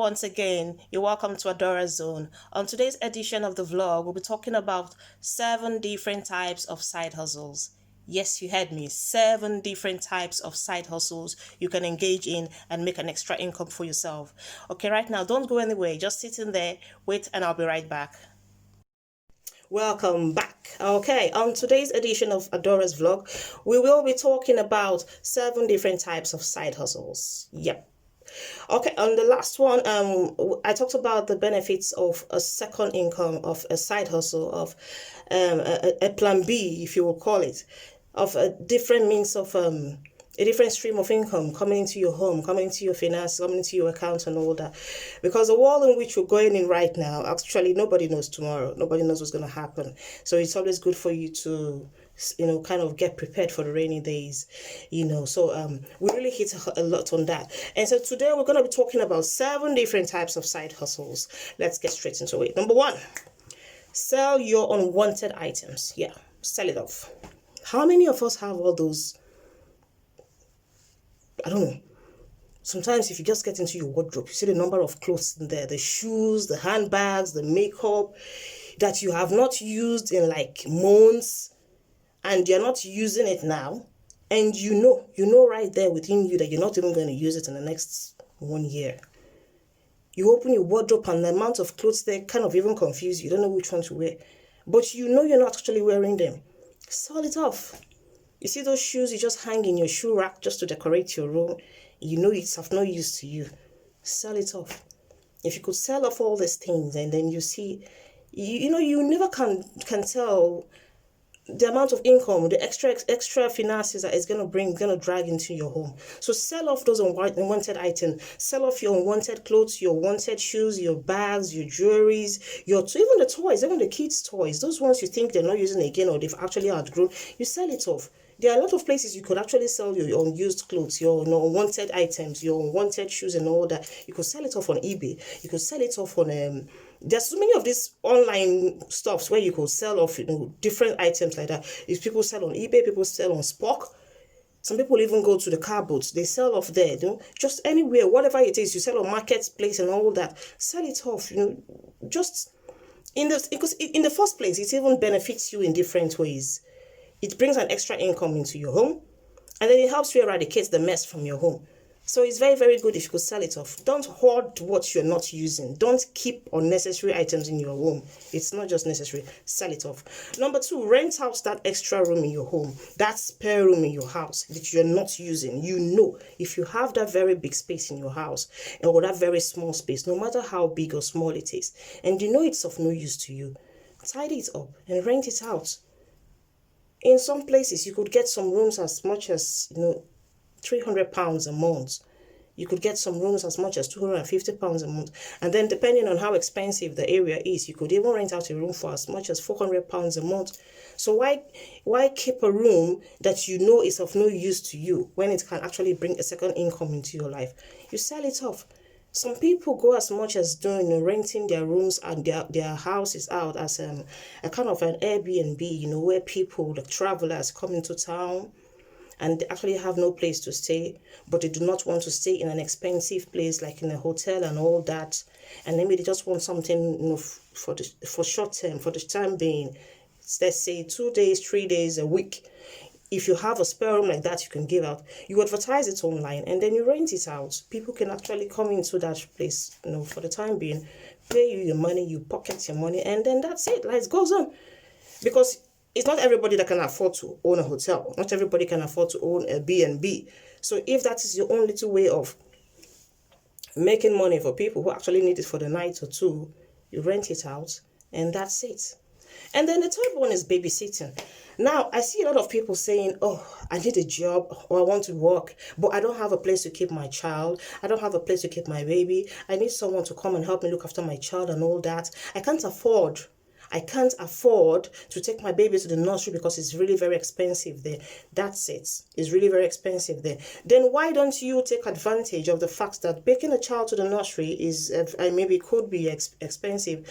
once again. You're welcome to Adora Zone. On today's edition of the vlog, we'll be talking about 7 different types of side hustles. Yes, you heard me. 7 different types of side hustles you can engage in and make an extra income for yourself. Okay, right now, don't go anywhere. Just sit in there, wait, and I'll be right back. Welcome back. Okay, on today's edition of Adora's vlog, we will be talking about 7 different types of side hustles. Yep. Okay, on the last one, I talked about the benefits of a second income, of a side hustle, of a plan B, if you will call it, of a different means of a different stream of income coming into your home, coming into your finance, coming into your account and all that. Because the world in which we're going in right now, actually, nobody knows tomorrow. Nobody knows what's going to happen. So it's always good for you to, kind of get prepared for the rainy days, So we really hit a lot on that. And so today we're going to be talking about 7 different types of side hustles. Let's get straight into it. Number 1, sell your unwanted items. Yeah, sell it off. How many of us have all those? I don't know. Sometimes if you just get into your wardrobe, you see the number of clothes in there, the shoes, the handbags, the makeup that you have not used in like months, and you're not using it now, and you know right there within you that you're not even going to use it in the next 1 year. You open your wardrobe and the amount of clothes there kind of even confuse you. You don't know which one to wear, but you're not actually wearing them. Sell it off. You see those shoes you just hang in your shoe rack just to decorate your room, it's of no use to you. Sell it off. If you could sell off all these things, and then you see, you never can tell the amount of income, the extra finances that it's going to drag into your home. So sell off those unwanted items. Sell off your unwanted clothes, your unwanted shoes, your bags, your jewelries, even the toys, even the kids' toys. Those ones you think they're not using again or they've actually outgrown, you sell it off. There are a lot of places you could actually sell your unused clothes, your unwanted items, your unwanted shoes and all that. You could sell it off on eBay. You could sell it off on there's so many of these online stuffs where you could sell off different items like that. If people sell on eBay, people sell on Spock. Some people even go to the car booths. They sell off there, just anywhere, whatever it is. You sell on Marketplace and all that. Sell it off, just because in the first place, it even benefits you in different ways. It brings an extra income into your home, and then it helps you eradicate the mess from your home. So it's very, very good if you could sell it off. Don't hoard what you're not using. Don't keep unnecessary items in your home. It's not just necessary. Sell it off. Number 2, rent out that extra room in your home, that spare room in your house that you're not using. If you have that very big space in your house or that very small space, no matter how big or small it is, and it's of no use to you, tidy it up and rent it out. In some places, you could get some rooms as much as, £300 a month. You could get some rooms as much as £250 a month. And then depending on how expensive the area is, you could even rent out a room for as much as £400 a month. So why keep a room that is of no use to you when it can actually bring a second income into your life? You sell it off. Some people go as much as renting their rooms and their houses out as a kind of an Airbnb, where people, the travelers, come into town and they actually have no place to stay, but they do not want to stay in an expensive place like in a hotel and all that. And maybe they just want something, for short term, for the time being. Let's say 2 days, 3 days, a week. If you have a spare room like that, you can give out. You advertise it online and then you rent it out. People can actually come into that place, for the time being, pay you your money, you pocket your money, and then that's it. Life goes on. Because it's not everybody that can afford to own a hotel. Not everybody can afford to own a B&B. So if that is your only little way of making money for people who actually need it for the night or two, you rent it out and that's it. And then the third one is babysitting. Now, I see a lot of people saying, I need a job or I want to work, but I don't have a place to keep my child. I don't have a place to keep my baby. I need someone to come and help me look after my child and all that. I can't afford to take my baby to the nursery because it's really very expensive there. That's it. It's really very expensive there. Then why don't you take advantage of the fact that taking a child to the nursery is maybe could be expensive?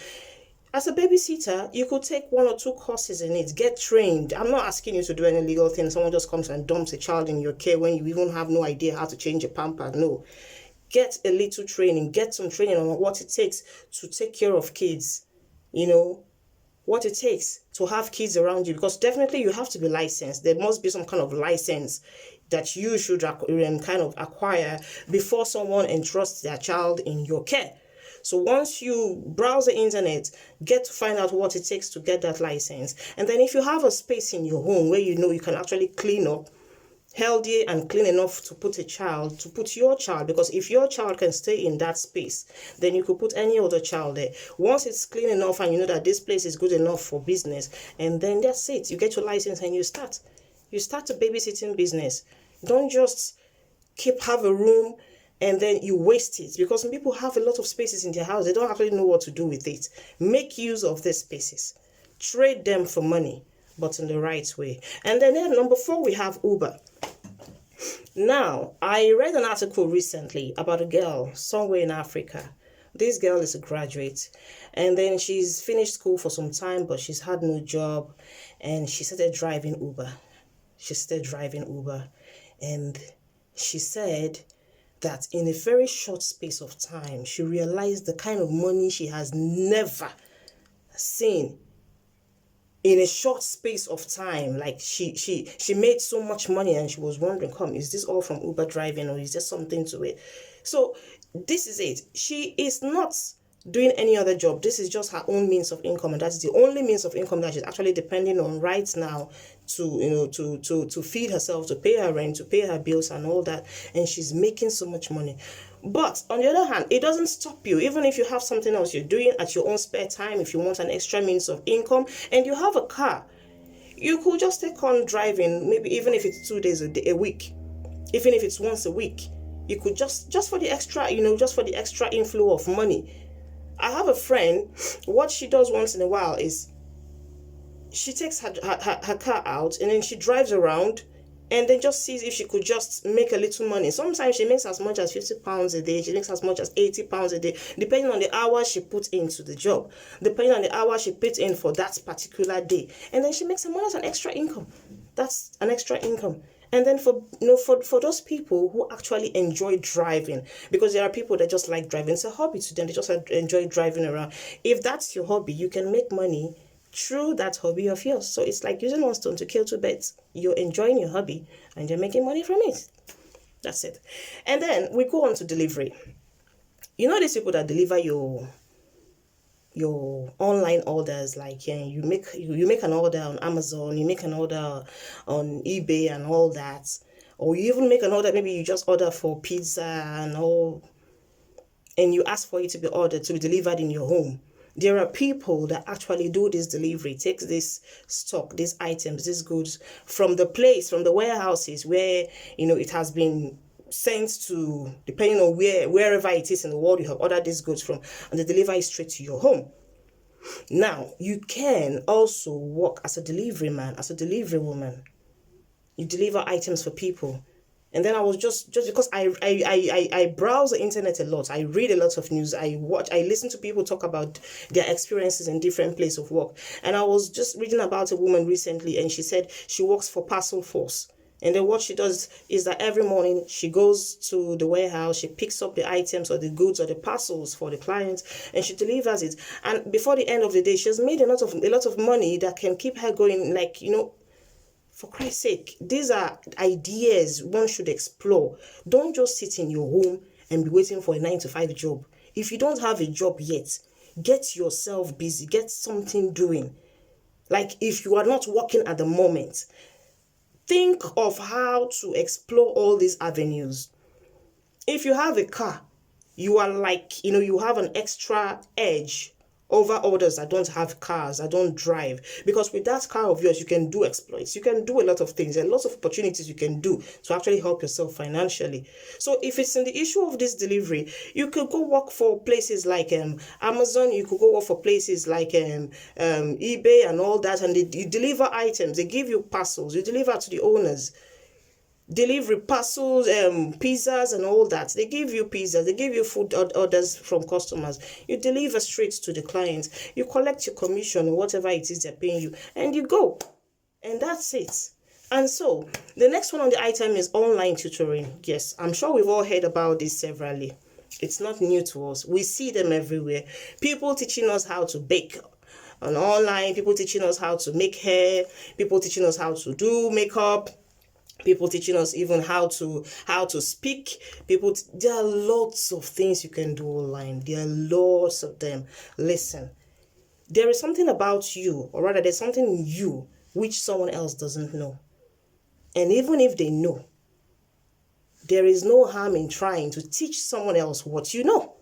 As a babysitter, you could take 1 or 2 courses in it, get trained. I'm not asking you to do any legal thing. Someone just comes and dumps a child in your care when you even have no idea how to change a pamper. No. Get a little training, get some training on what it takes to take care of kids, what it takes to have kids around you, because definitely you have to be licensed. There must be some kind of license that you should kind of acquire before someone entrusts their child in your care. So once you browse the internet, get to find out what it takes to get that license. And then if you have a space in your home where you can actually clean up, healthy and clean enough to put your child, because if your child can stay in that space, then you could put any other child there. Once it's clean enough and you know that this place is good enough for business, and then that's it. You get your license and you start a babysitting business. Don't just have a room and then you waste it, because some people have a lot of spaces in their house. They don't actually know what to do with it. Make use of these spaces. Trade them for money, but in the right way. And then number 4, we have Uber. Now, I read an article recently about a girl somewhere in Africa. This girl is a graduate, and then she's finished school for some time, but she's had no job, and she started driving Uber. And she said that in a very short space of time, she realized the kind of money she has never seen in a short space of time. Like she made so much money, and she was wondering, is this all from Uber driving, or is there something to it? So this is it. She is not doing any other job. This is just her own means of income, and that's the only means of income that she's actually depending on right now to feed herself, to pay her rent, to pay her bills and all that. And she's making so much money. But on the other hand, it doesn't stop you. Even if you have something else you're doing at your own spare time, if you want an extra means of income and you have a car, you could just take on driving, maybe even if it's 2 days a week, even if it's once a week. You could just for the extra, just for the extra inflow of money. I have a friend, what she does once in a while is she takes her car out and then she drives around and then just sees if she could just make a little money. Sometimes she makes as much as £50 a day. She makes as much as £80 a day, depending on the hours she put into the job, depending on the hours she put in for that particular day. And then she makes some money as an extra income. That's an extra income. And then for those people who actually enjoy driving, because there are people that just like driving, it's a hobby to them, they just enjoy driving around. If that's your hobby, you can make money through that hobby of yours. So it's like using one stone to kill two birds. You're enjoying your hobby and you're making money from it. That's it. And then we go on to delivery. You know these people that deliver your online orders, like you make an order on Amazon, you make an order on eBay and all that, or you even make an order, maybe you just order for pizza and all, and you ask for it to be delivered in your home. There are people that actually do this delivery, takes this stock, these items, these goods from the warehouses where it has been sent to, depending on wherever it is in the world you have ordered these goods from, and they deliver it straight to your home. Now, you can also work as a delivery man, as a delivery woman. You deliver items for people. And then I was just because I browse the internet a lot, I read a lot of news, I listen to people talk about their experiences in different places of work. And I was just reading about a woman recently, and she said she works for Parcel Force. And then what she does is that every morning she goes to the warehouse, she picks up the items or the goods or the parcels for the clients, and she delivers it. And before the end of the day, she has made a lot of money that can keep her going. Like, for Christ's sake, these are ideas one should explore. Don't just sit in your home and be waiting for a 9-to-5 job. If you don't have a job yet, get yourself busy, get something doing. Like, if you are not working at the moment, think of how to explore all these avenues. If you have a car, you are like, you have an extra edge over others that don't have cars, that don't drive. Because with that car of yours, you can do exploits. You can do a lot of things. There are lots of opportunities you can do to actually help yourself financially. So if it's in the issue of this delivery, you could go work for places like Amazon. You could go work for places like eBay and all that. And you deliver items. They give you parcels. You deliver to the owners. Delivery parcels, pizzas and all that. They give you pizzas, they give you food orders from customers. You deliver straight to the clients. You collect your commission or whatever it is they're paying you, and you go. And that's it. And so, the next one on the item is online tutoring. Yes, I'm sure we've all heard about this severally. It's not new to us. We see them everywhere. People teaching us how to bake on online, people teaching us how to make hair, people teaching us how to do makeup, people teaching us even how to speak. There are lots of things you can do online. There are lots of them. Listen, there is something about you, or rather there's something in you which someone else doesn't know. And even if they know, there is no harm in trying to teach someone else what you know.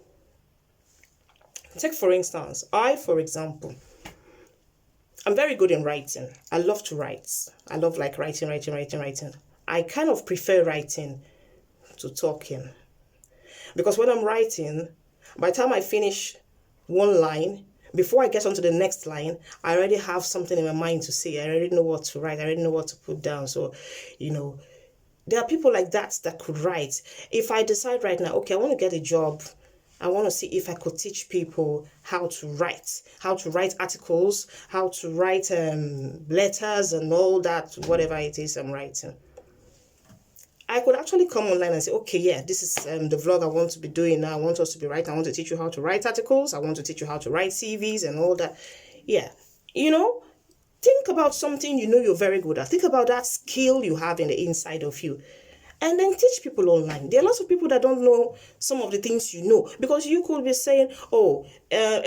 Take for instance, for example, I'm very good in writing. I love to write. I love like writing. I kind of prefer writing to talking. Because when I'm writing, by the time I finish one line, before I get on to the next line, I already have something in my mind to say. I already know what to write. I already know what to put down. So, there are people like that could write. If I decide right now, okay, I want to get a job, I want to see if I could teach people how to write articles, how to write letters and all that, whatever it is I'm writing. I could actually come online and say, okay, yeah, this is the vlog I want to be doing now. I want us to be writing. I want to teach you how to write articles. I want to teach you how to write CVs and all that. Yeah, think about something you're very good at. Think about that skill you have in the inside of you. And then teach people online. There are lots of people that don't know some of the things you know. Because you could be saying, a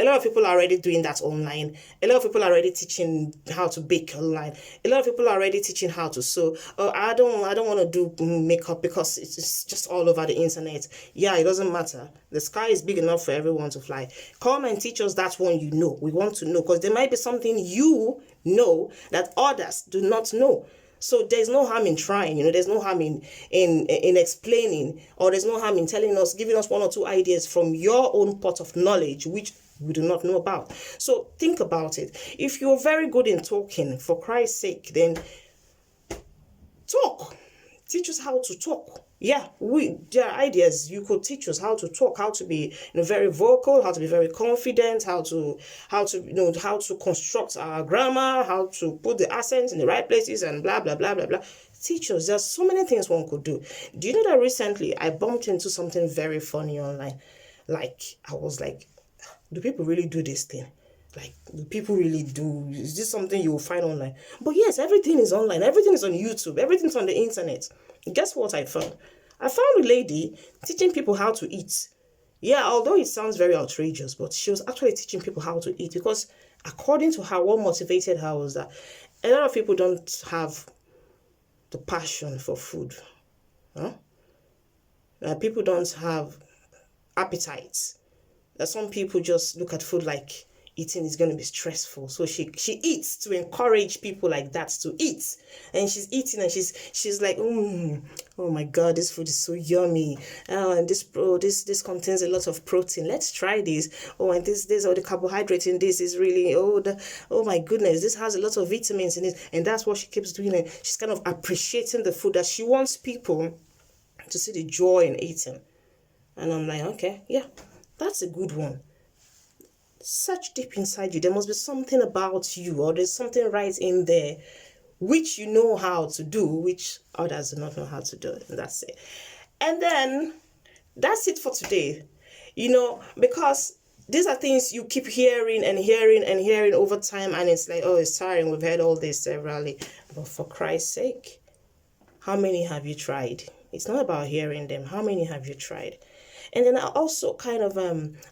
lot of people are already doing that online. A lot of people are already teaching how to bake online. A lot of people are already teaching how to sew. I don't want to do makeup because it's just all over the internet. Yeah, it doesn't matter. The sky is big enough for everyone to fly. Come and teach us that one you know. We want to know. Because there might be something you know that others do not know. So there's no harm in trying, there's no harm in explaining, or there's no harm in giving us one or two ideas from your own pot of knowledge, which we do not know about. So think about it. If you're very good in talking, for Christ's sake, then talk. Teach us how to talk. Yeah, there are ideas. You could teach us how to talk, how to be very vocal, how to be very confident, how to construct our grammar, how to put the accents in the right places, and blah blah blah blah blah. Teach us. There's so many things one could do. Do you know that recently I bumped into something very funny online? Like, I was like, do people really do this thing? Like, do people really do? Is this something you will find online? But yes, everything is online. Everything is on YouTube. Everything's on the internet. Guess what I found? I found a lady teaching people how to eat. Yeah, although it sounds very outrageous, but she was actually teaching people how to eat, because according to her, what motivated her was that a lot of people don't have the passion for food. People don't have appetites. Some people just look at food like eating is going to be stressful. So she eats to encourage people like that to eat. And she's eating and she's like, oh my God, this food is so yummy. And this contains a lot of protein. Let's try this. Oh, and this the carbohydrate in this is really, oh my goodness, this has a lot of vitamins in it. And that's what she keeps doing. And she's kind of appreciating the food, that she wants people to see the joy in eating. And I'm like, okay, yeah, that's a good one. Search deep inside you. There must be something about you, or there's something right in there which you know how to do, which others do not know how to do. And that's it. And then that's it for today. Because these are things you keep hearing and hearing and hearing over time, and it's like, it's tiring. We've heard all this severally. But for Christ's sake, how many have you tried? It's not about hearing them. How many have you tried? And then I also kind of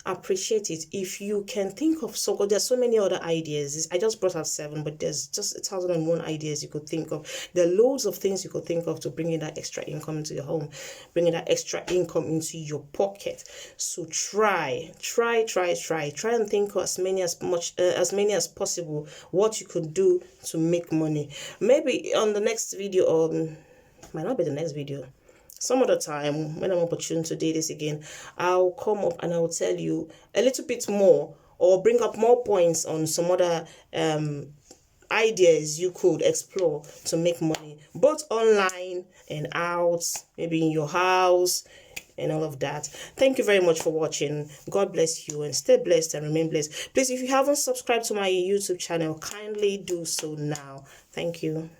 appreciate it if you can think of there's so many other ideas. I just brought out 7, but there's just 1,001 ideas you could think of. There are loads of things you could think of to bring in that extra income into your home, bringing that extra income into your pocket. So try and think of as many as possible what you could do to make money. Maybe on the next video, or might not be the next video, some other time when I'm opportune to do this again, I'll come up and I'll tell you a little bit more, or bring up more points on some other ideas you could explore to make money, both online and out, maybe in your house and all of that. Thank you very much for watching. God bless you, and stay blessed and remain blessed. Please, if you haven't subscribed to my YouTube channel, kindly do so now. Thank you.